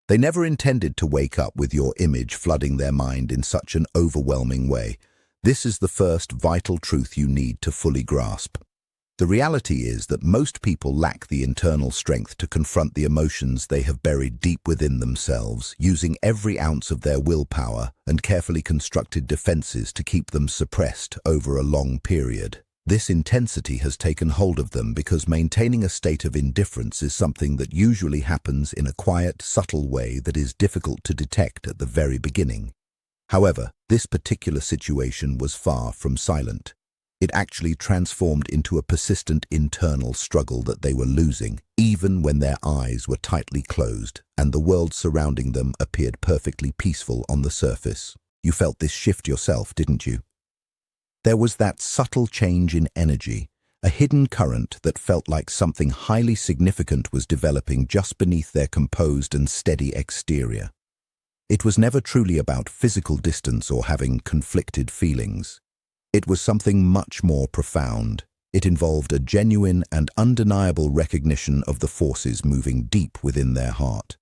They never intended to wake up with your image flooding their mind in such an overwhelming way. This is the first vital truth you need to fully grasp. The reality is that most people lack the internal strength to confront the emotions they have buried deep within themselves, using every ounce of their willpower and carefully constructed defenses to keep them suppressed over a long period. This intensity has taken hold of them because maintaining a state of indifference is something that usually happens in a quiet, subtle way that is difficult to detect at the very beginning. However, this particular situation was far from silent. It actually transformed into a persistent internal struggle that they were losing, even when their eyes were tightly closed and the world surrounding them appeared perfectly peaceful on the surface. You felt this shift yourself, didn't you? There was that subtle change in energy, a hidden current that felt like something highly significant was developing just beneath their composed and steady exterior. It was never truly about physical distance or having conflicted feelings. It was something much more profound. It involved a genuine and undeniable recognition of the forces moving deep within their heart.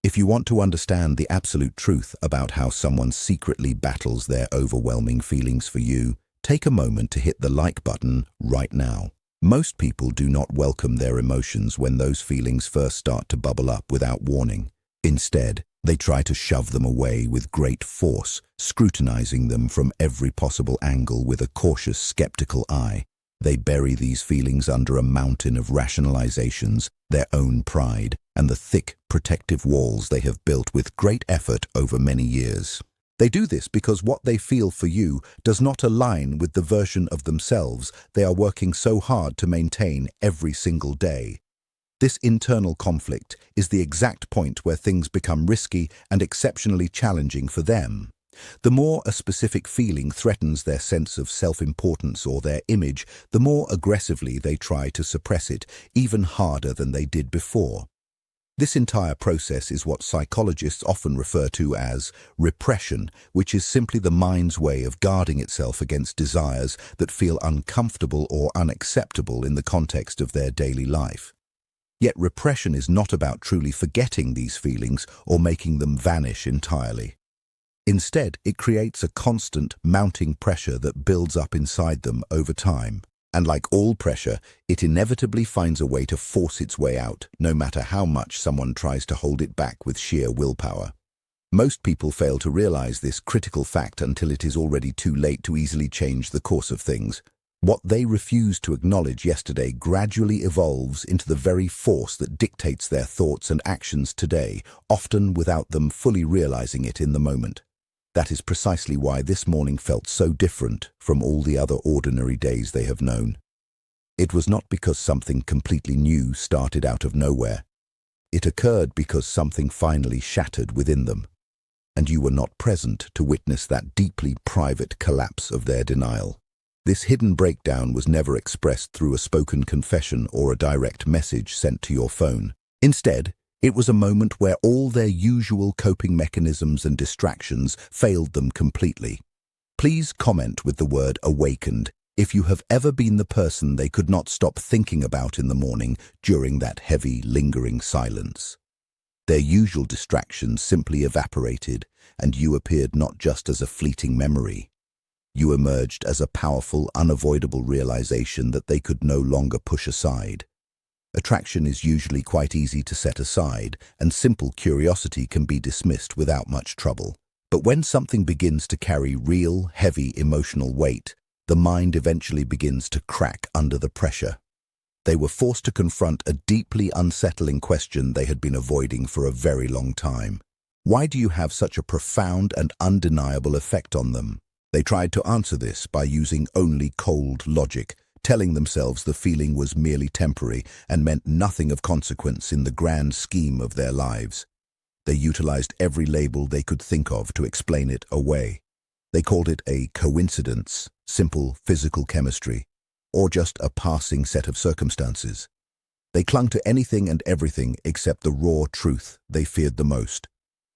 If you want to understand the absolute truth about how someone secretly battles their overwhelming feelings for you, take a moment to hit the like button right now. Most people do not welcome their emotions when those feelings first start to bubble up without warning. Instead, they try to shove them away with great force, scrutinizing them from every possible angle with a cautious, skeptical eye. They bury these feelings under a mountain of rationalizations, their own pride, and the thick, protective walls they have built with great effort over many years. They do this because what they feel for you does not align with the version of themselves they are working so hard to maintain every single day. This internal conflict is the exact point where things become risky and exceptionally challenging for them. The more a specific feeling threatens their sense of self-importance or their image, the more aggressively they try to suppress it, even harder than they did before. This entire process is what psychologists often refer to as repression, which is simply the mind's way of guarding itself against desires that feel uncomfortable or unacceptable in the context of their daily life. Yet repression is not about truly forgetting these feelings or making them vanish entirely. Instead, it creates a constant, mounting pressure that builds up inside them over time. And like all pressure, it inevitably finds a way to force its way out, no matter how much someone tries to hold it back with sheer willpower. Most people fail to realize this critical fact until it is already too late to easily change the course of things. What they refused to acknowledge yesterday gradually evolves into the very force that dictates their thoughts and actions today, often without them fully realizing it in the moment. That is precisely why this morning felt so different from all the other ordinary days they have known. It was not because something completely new started out of nowhere. It occurred because something finally shattered within them, and you were not present to witness that deeply private collapse of their denial. This hidden breakdown was never expressed through a spoken confession or a direct message sent to your phone. Instead, it was a moment where all their usual coping mechanisms and distractions failed them completely. Please comment with the word awakened if you have ever been the person they could not stop thinking about in the morning during that heavy, lingering silence. Their usual distractions simply evaporated, and you appeared not just as a fleeting memory. You emerged as a powerful, unavoidable realization that they could no longer push aside. Attraction is usually quite easy to set aside, and simple curiosity can be dismissed without much trouble. But when something begins to carry real, heavy emotional weight, the mind eventually begins to crack under the pressure. They were forced to confront a deeply unsettling question they had been avoiding for a very long time. Why do you have such a profound and undeniable effect on them? They tried to answer this by using only cold logic, telling themselves the feeling was merely temporary and meant nothing of consequence in the grand scheme of their lives. They utilized every label they could think of to explain it away. They called it a coincidence, simple physical chemistry, or just a passing set of circumstances. They clung to anything and everything except the raw truth they feared the most.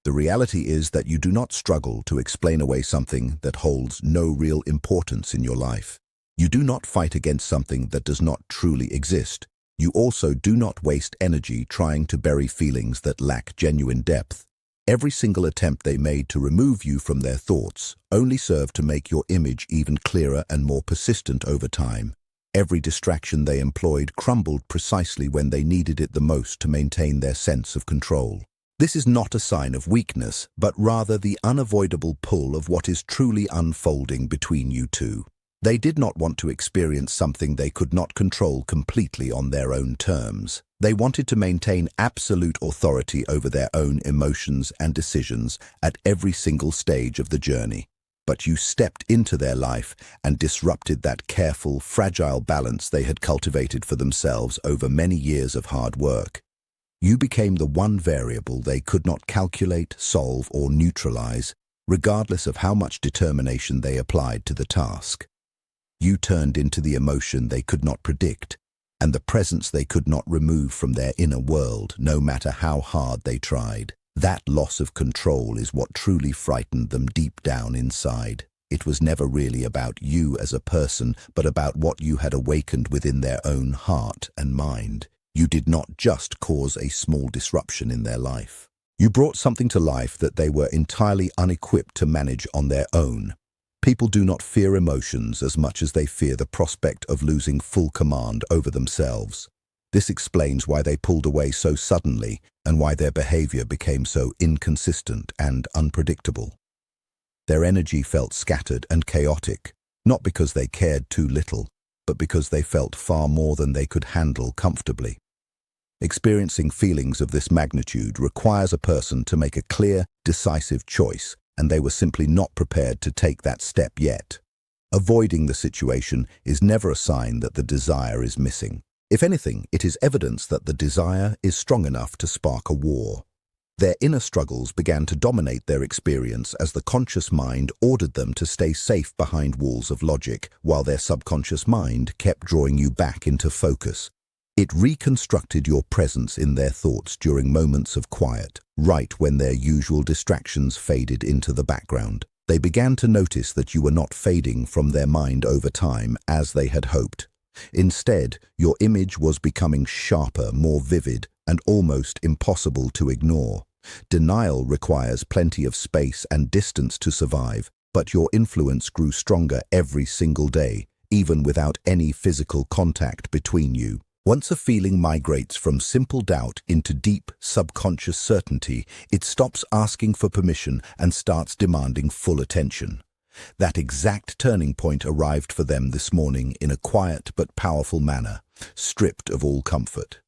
The reality is that you do not struggle to explain away something that holds no real importance in your life. You do not fight against something that does not truly exist. You also do not waste energy trying to bury feelings that lack genuine depth. Every single attempt they made to remove you from their thoughts only served to make your image even clearer and more persistent over time. Every distraction they employed crumbled precisely when they needed it the most to maintain their sense of control. This is not a sign of weakness, but rather the unavoidable pull of what is truly unfolding between you two. They did not want to experience something they could not control completely on their own terms. They wanted to maintain absolute authority over their own emotions and decisions at every single stage of the journey. But you stepped into their life and disrupted that careful, fragile balance they had cultivated for themselves over many years of hard work. You became the one variable they could not calculate, solve, or neutralize, regardless of how much determination they applied to the task. You turned into the emotion they could not predict, and the presence they could not remove from their inner world, no matter how hard they tried. That loss of control is what truly frightened them deep down inside. It was never really about you as a person, but about what you had awakened within their own heart and mind. You did not just cause a small disruption in their life. You brought something to life that they were entirely unequipped to manage on their own. People do not fear emotions as much as they fear the prospect of losing full command over themselves. This explains why they pulled away so suddenly and why their behavior became so inconsistent and unpredictable. Their energy felt scattered and chaotic, not because they cared too little, but because they felt far more than they could handle comfortably. Experiencing feelings of this magnitude requires a person to make a clear, decisive choice, and they were simply not prepared to take that step yet. Avoiding the situation is never a sign that the desire is missing. If anything, it is evidence that the desire is strong enough to spark a war. Their inner struggles began to dominate their experience as the conscious mind ordered them to stay safe behind walls of logic, while their subconscious mind kept drawing you back into focus. It reconstructed your presence in their thoughts during moments of quiet, right when their usual distractions faded into the background. They began to notice that you were not fading from their mind over time as they had hoped. Instead, your image was becoming sharper, more vivid, and almost impossible to ignore. Denial requires plenty of space and distance to survive, but your influence grew stronger every single day, even without any physical contact between you. Once a feeling migrates from simple doubt into deep, subconscious certainty, it stops asking for permission and starts demanding full attention. That exact turning point arrived for them this morning in a quiet but powerful manner, stripped of all comfort.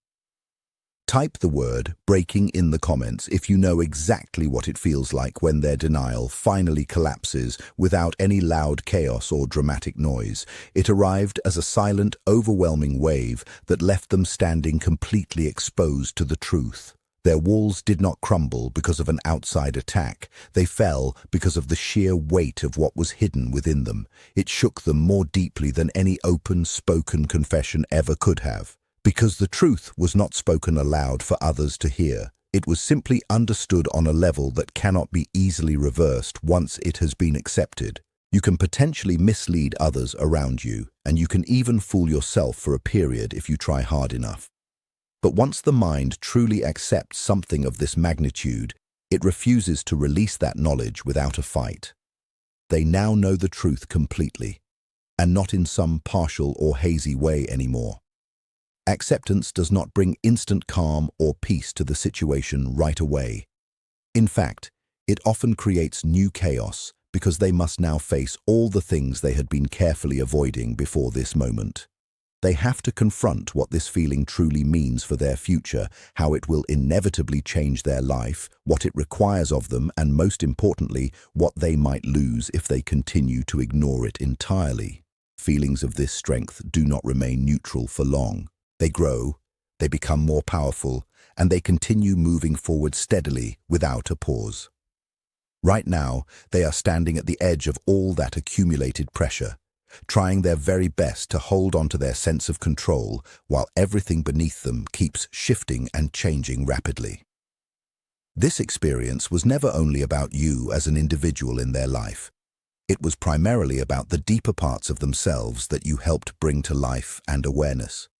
Type the word "breaking" in the comments if you know exactly what it feels like when their denial finally collapses without any loud chaos or dramatic noise. It arrived as a silent, overwhelming wave that left them standing completely exposed to the truth. Their walls did not crumble because of an outside attack. They fell because of the sheer weight of what was hidden within them. It shook them more deeply than any open, spoken confession ever could have. Because the truth was not spoken aloud for others to hear. It was simply understood on a level that cannot be easily reversed once it has been accepted. You can potentially mislead others around you, and you can even fool yourself for a period if you try hard enough. But once the mind truly accepts something of this magnitude, it refuses to release that knowledge without a fight. They now know the truth completely, and not in some partial or hazy way anymore. Acceptance does not bring instant calm or peace to the situation right away. In fact, it often creates new chaos because they must now face all the things they had been carefully avoiding before this moment. They have to confront what this feeling truly means for their future, how it will inevitably change their life, what it requires of them, and most importantly, what they might lose if they continue to ignore it entirely. Feelings of this strength do not remain neutral for long. They grow, they become more powerful, and they continue moving forward steadily without a pause. Right now, they are standing at the edge of all that accumulated pressure, trying their very best to hold on to their sense of control while everything beneath them keeps shifting and changing rapidly. This experience was never only about you as an individual in their life. It was primarily about the deeper parts of themselves that you helped bring to life and awareness.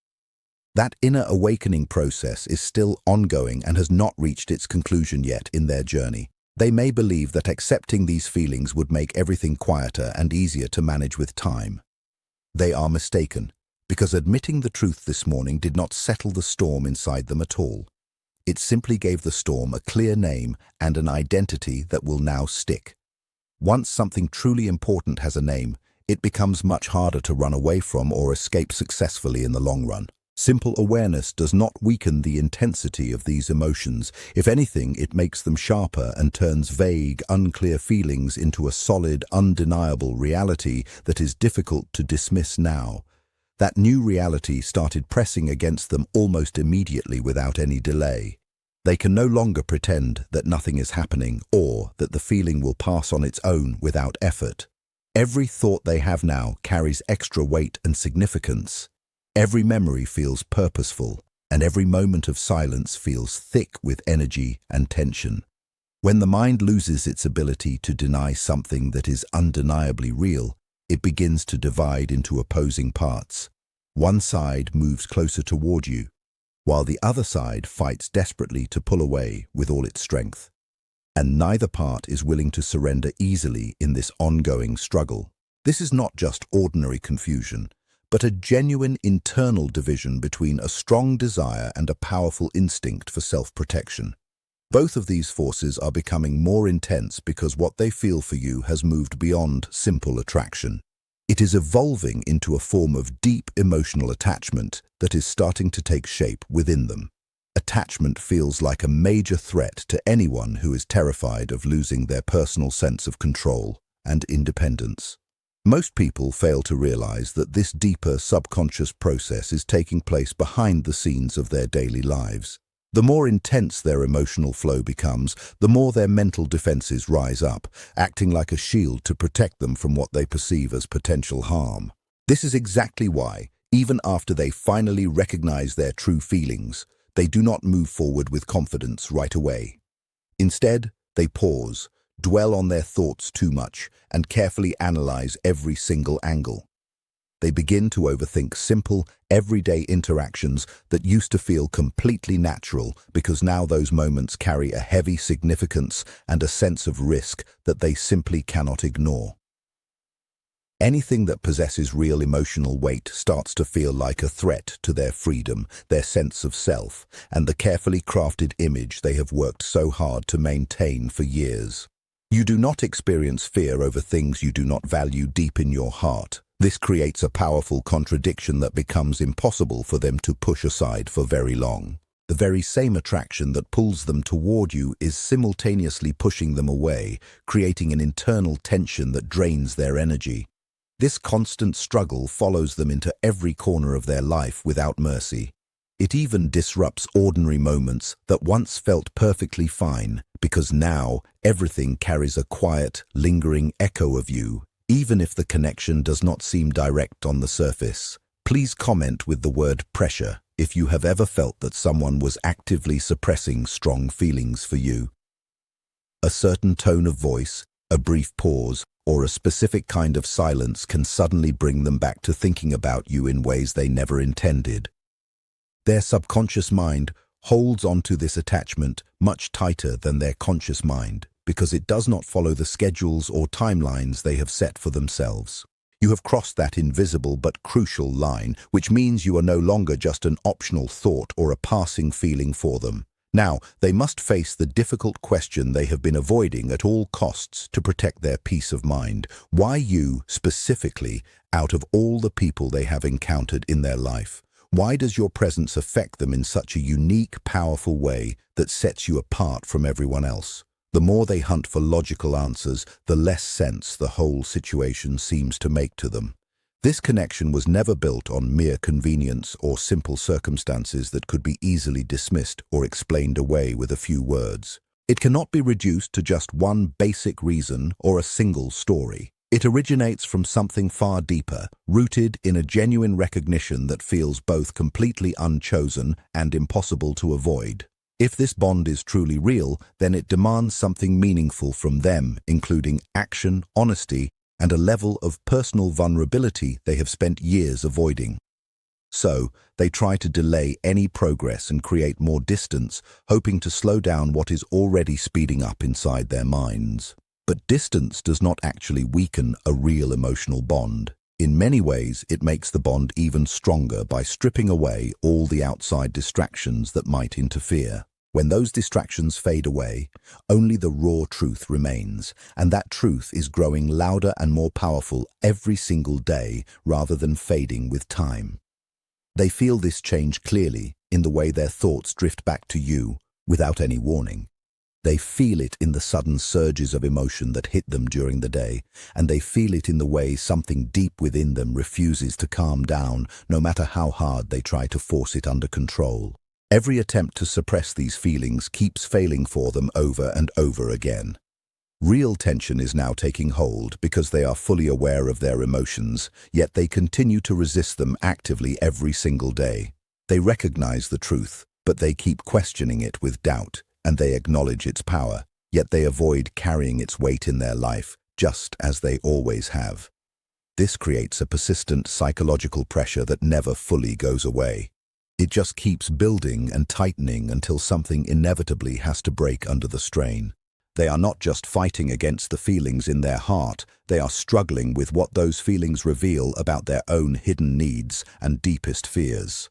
That inner awakening process is still ongoing and has not reached its conclusion yet in their journey. They may believe that accepting these feelings would make everything quieter and easier to manage with time. They are mistaken, because admitting the truth this morning did not settle the storm inside them at all. It simply gave the storm a clear name and an identity that will now stick. Once something truly important has a name, it becomes much harder to run away from or escape successfully in the long run. Simple awareness does not weaken the intensity of these emotions. If anything, it makes them sharper and turns vague, unclear feelings into a solid, undeniable reality that is difficult to dismiss now. That new reality started pressing against them almost immediately without any delay. They can no longer pretend that nothing is happening or that the feeling will pass on its own without effort. Every thought they have now carries extra weight and significance. Every memory feels purposeful, and every moment of silence feels thick with energy and tension. When the mind loses its ability to deny something that is undeniably real, it begins to divide into opposing parts. One side moves closer toward you, while the other side fights desperately to pull away with all its strength. And neither part is willing to surrender easily in this ongoing struggle. This is not just ordinary confusion, but a genuine internal division between a strong desire and a powerful instinct for self-protection. Both of these forces are becoming more intense because what they feel for you has moved beyond simple attraction. It is evolving into a form of deep emotional attachment that is starting to take shape within them. Attachment feels like a major threat to anyone who is terrified of losing their personal sense of control and independence. Most people fail to realize that this deeper subconscious process is taking place behind the scenes of their daily lives. The more intense their emotional flow becomes, the more their mental defenses rise up, acting like a shield to protect them from what they perceive as potential harm. This is exactly why, even after they finally recognize their true feelings, they do not move forward with confidence right away. Instead, they pause, dwell on their thoughts too much, and carefully analyze every single angle. They begin to overthink simple, everyday interactions that used to feel completely natural because now those moments carry a heavy significance and a sense of risk that they simply cannot ignore. Anything that possesses real emotional weight starts to feel like a threat to their freedom, their sense of self, and the carefully crafted image they have worked so hard to maintain for years. You do not experience fear over things you do not value deep in your heart. This creates a powerful contradiction that becomes impossible for them to push aside for very long. The very same attraction that pulls them toward you is simultaneously pushing them away, creating an internal tension that drains their energy. This constant struggle follows them into every corner of their life without mercy. It even disrupts ordinary moments that once felt perfectly fine, because now everything carries a quiet, lingering echo of you, even if the connection does not seem direct on the surface. Please comment with the word pressure if you have ever felt that someone was actively suppressing strong feelings for you. A certain tone of voice, a brief pause, or a specific kind of silence can suddenly bring them back to thinking about you in ways they never intended. Their subconscious mind holds onto this attachment much tighter than their conscious mind, because it does not follow the schedules or timelines they have set for themselves. You have crossed that invisible but crucial line, which means you are no longer just an optional thought or a passing feeling for them. Now, they must face the difficult question they have been avoiding at all costs to protect their peace of mind. Why you, specifically, out of all the people they have encountered in their life? Why does your presence affect them in such a unique, powerful way that sets you apart from everyone else? The more they hunt for logical answers, the less sense the whole situation seems to make to them. This connection was never built on mere convenience or simple circumstances that could be easily dismissed or explained away with a few words. It cannot be reduced to just one basic reason or a single story. It originates from something far deeper, rooted in a genuine recognition that feels both completely unchosen and impossible to avoid. If this bond is truly real, then it demands something meaningful from them, including action, honesty, and a level of personal vulnerability they have spent years avoiding. So, they try to delay any progress and create more distance, hoping to slow down what is already speeding up inside their minds. But distance does not actually weaken a real emotional bond. In many ways, it makes the bond even stronger by stripping away all the outside distractions that might interfere. When those distractions fade away, only the raw truth remains, and that truth is growing louder and more powerful every single day rather than fading with time. They feel this change clearly in the way their thoughts drift back to you without any warning. They feel it in the sudden surges of emotion that hit them during the day, and they feel it in the way something deep within them refuses to calm down, no matter how hard they try to force it under control. Every attempt to suppress these feelings keeps failing for them over and over again. Real tension is now taking hold because they are fully aware of their emotions, yet they continue to resist them actively every single day. They recognize the truth, but they keep questioning it with doubt, and they acknowledge its power, yet they avoid carrying its weight in their life, just as they always have. This creates a persistent psychological pressure that never fully goes away. It just keeps building and tightening until something inevitably has to break under the strain. They are not just fighting against the feelings in their heart, they are struggling with what those feelings reveal about their own hidden needs and deepest fears.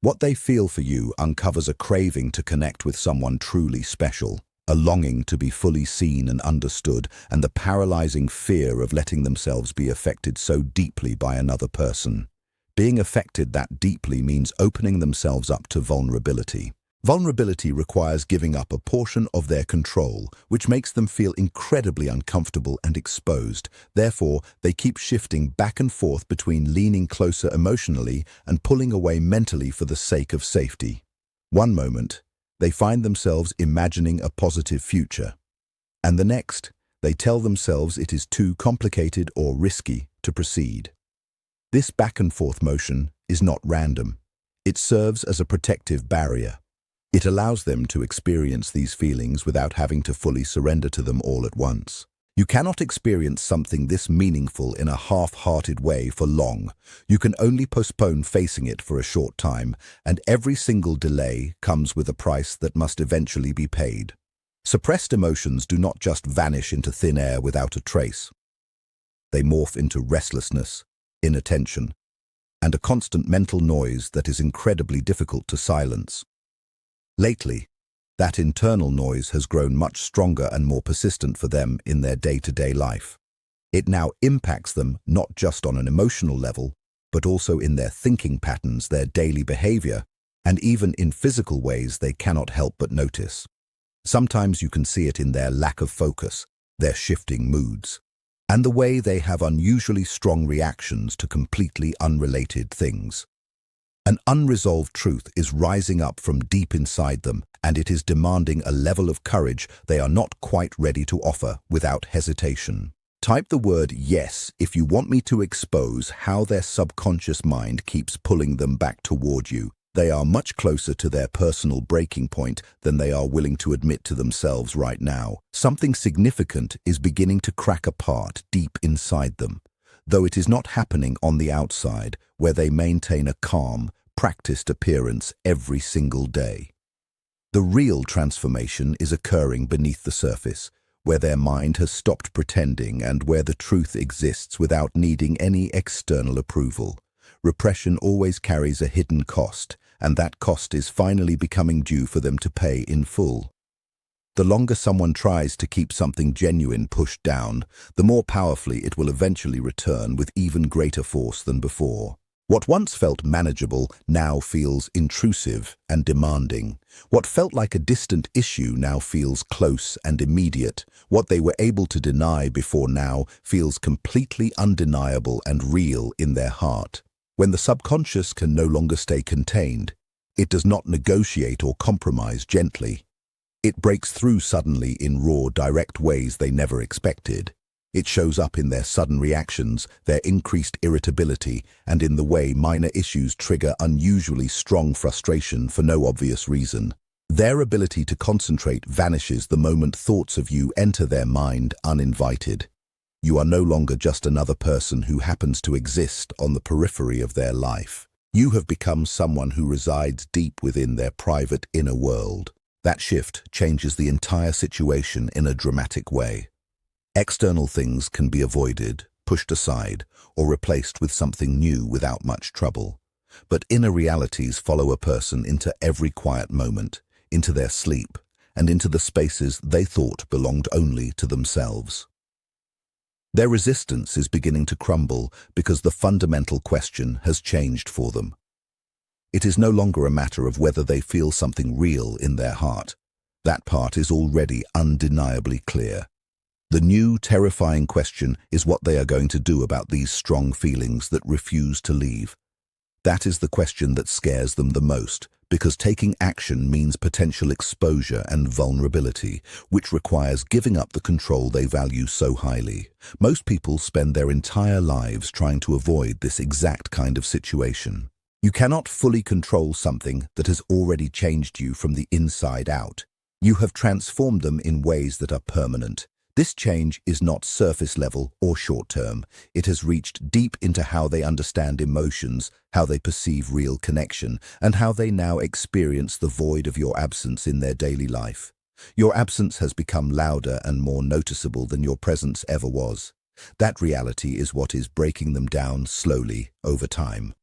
What they feel for you uncovers a craving to connect with someone truly special, a longing to be fully seen and understood, and the paralyzing fear of letting themselves be affected so deeply by another person. Being affected that deeply means opening themselves up to vulnerability. Vulnerability requires giving up a portion of their control, which makes them feel incredibly uncomfortable and exposed. Therefore, they keep shifting back and forth between leaning closer emotionally and pulling away mentally for the sake of safety. One moment, they find themselves imagining a positive future. And the next, they tell themselves it is too complicated or risky to proceed. This back and forth motion is not random. It serves as a protective barrier. It allows them to experience these feelings without having to fully surrender to them all at once. You cannot experience something this meaningful in a half-hearted way for long. You can only postpone facing it for a short time, and every single delay comes with a price that must eventually be paid. Suppressed emotions do not just vanish into thin air without a trace. They morph into restlessness, inattention, and a constant mental noise that is incredibly difficult to silence. Lately, that internal noise has grown much stronger and more persistent for them in their day-to-day life. It now impacts them not just on an emotional level, but also in their thinking patterns, their daily behavior, and even in physical ways they cannot help but notice. Sometimes you can see it in their lack of focus, their shifting moods, and the way they have unusually strong reactions to completely unrelated things. An unresolved truth is rising up from deep inside them, and it is demanding a level of courage they are not quite ready to offer without hesitation. Type the word yes if you want me to expose how their subconscious mind keeps pulling them back toward you. They are much closer to their personal breaking point than they are willing to admit to themselves right now. Something significant is beginning to crack apart deep inside them, though it is not happening on the outside, where they maintain a calm, practiced appearance every single day. The real transformation is occurring beneath the surface, where their mind has stopped pretending and where the truth exists without needing any external approval. Repression always carries a hidden cost, and that cost is finally becoming due for them to pay in full. The longer someone tries to keep something genuine pushed down, the more powerfully it will eventually return with even greater force than before. What once felt manageable now feels intrusive and demanding. What felt like a distant issue now feels close and immediate. What they were able to deny before now feels completely undeniable and real in their heart. When the subconscious can no longer stay contained, it does not negotiate or compromise gently. It breaks through suddenly in raw, direct ways they never expected. It shows up in their sudden reactions, their increased irritability, and in the way minor issues trigger unusually strong frustration for no obvious reason. Their ability to concentrate vanishes the moment thoughts of you enter their mind uninvited. You are no longer just another person who happens to exist on the periphery of their life. You have become someone who resides deep within their private inner world. That shift changes the entire situation in a dramatic way. External things can be avoided, pushed aside, or replaced with something new without much trouble. But inner realities follow a person into every quiet moment, into their sleep, and into the spaces they thought belonged only to themselves. Their resistance is beginning to crumble because the fundamental question has changed for them. It is no longer a matter of whether they feel something real in their heart. That part is already undeniably clear. The new, terrifying question is what they are going to do about these strong feelings that refuse to leave. That is the question that scares them the most, because taking action means potential exposure and vulnerability, which requires giving up the control they value so highly. Most people spend their entire lives trying to avoid this exact kind of situation. You cannot fully control something that has already changed you from the inside out. You have transformed them in ways that are permanent. This change is not surface level or short-term. It has reached deep into how they understand emotions, how they perceive real connection, and how they now experience the void of your absence in their daily life. Your absence has become louder and more noticeable than your presence ever was. That reality is what is breaking them down slowly over time.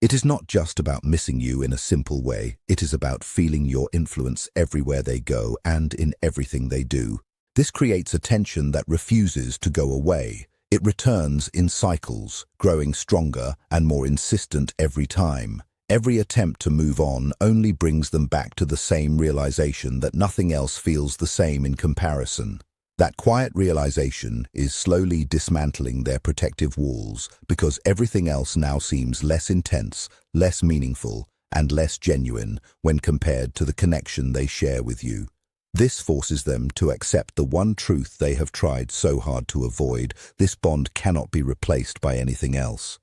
It is not just about missing you in a simple way. It is about feeling your influence everywhere they go and in everything they do. This creates a tension that refuses to go away. It returns in cycles, growing stronger and more insistent every time. Every attempt to move on only brings them back to the same realization that nothing else feels the same in comparison. That quiet realization is slowly dismantling their protective walls because everything else now seems less intense, less meaningful, and less genuine when compared to the connection they share with you. This forces them to accept the one truth they have tried so hard to avoid. This bond cannot be replaced by anything else.